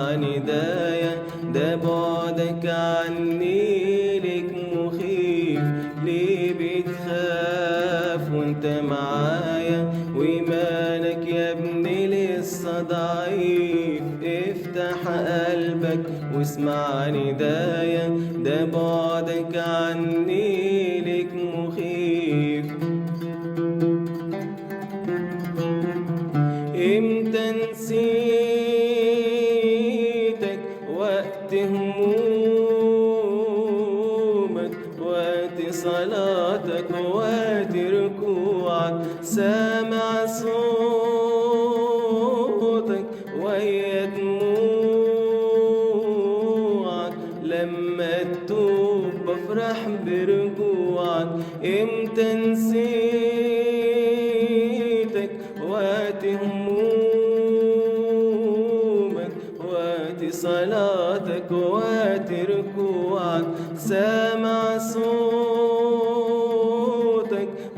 واسمع ندايا، ده بعدك عني ليك مخيف. ليه بتخاف وانت معايا؟ وإيمانك يا ابني لسه ضعيف. افتح قلبك واسمع ندايا، ده بعدك عني ليك مخيف. امتى نسيتك؟ وقت همومك، وقت صلاتك، وقت ركوعك. سامع صوتك ويا دموعك، لما تتوب بفرح برجوعك. امتى نسيتك؟ وقت همومك، وقت صلاتك، وقت ركوعك. سامع صوتك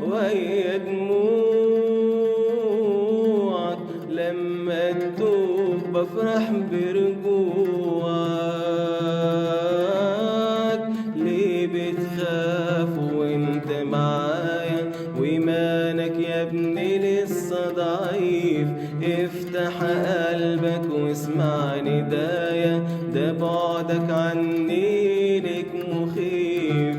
ويا دموعك، لما تتوب بفرح برجوعك. ليه بتخاف وانت معايا؟ وإيمانك يا ابني لسه ضعيف. افتح قلبك واسمع ندايا، ده بعدك عني ليك مخيف.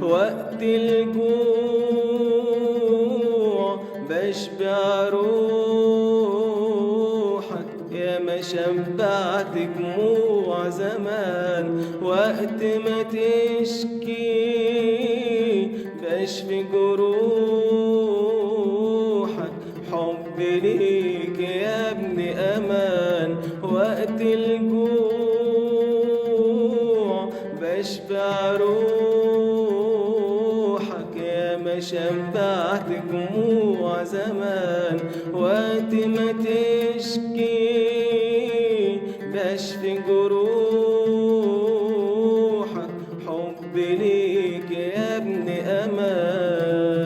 وقت الجوع بشبع روحك، يا ما شبعت دموع زمان. وقت ما تشكي بشفي جروحك، حب ليك يا ابني أمان. وقت الجوع بشبع روحك، يا ما شبعت دموع زمان. وقت ما تشكي بشفي جروحك، حب ليك يا ابني أمان.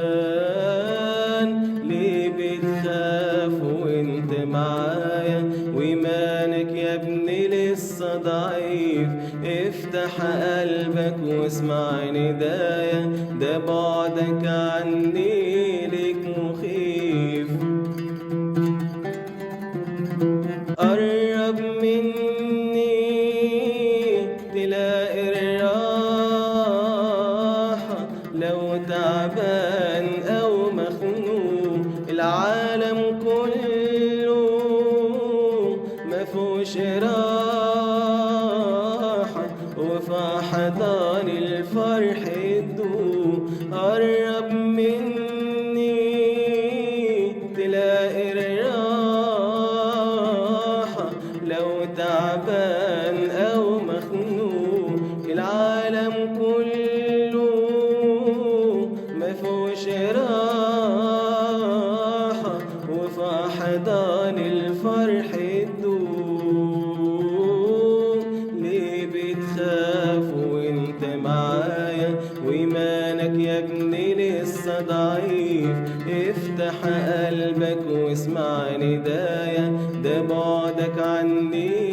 ليه بتخاف وانت معايا؟ وإيمانك يا ابني لسه ضعيف. افتح قلبك واسمع ندايا، ده بعدك عني ليك مخيف. قرب مني تلاقي الراحة، لو تعبان أو مخنوق. العالم كله مفهوش راحة، وفي حضان الفرح تدوق. قرب مني تلاقي الراحة، لو تعبان أو مخنوق. العالم كله مفهوش راحة، وفي حضان الفرح تدوق. ليه بتخاف وانت معايا؟ وإيمانك يا ابني لسه ضعيف. افتح قلبك واسمع ندايا، ده بعدك عني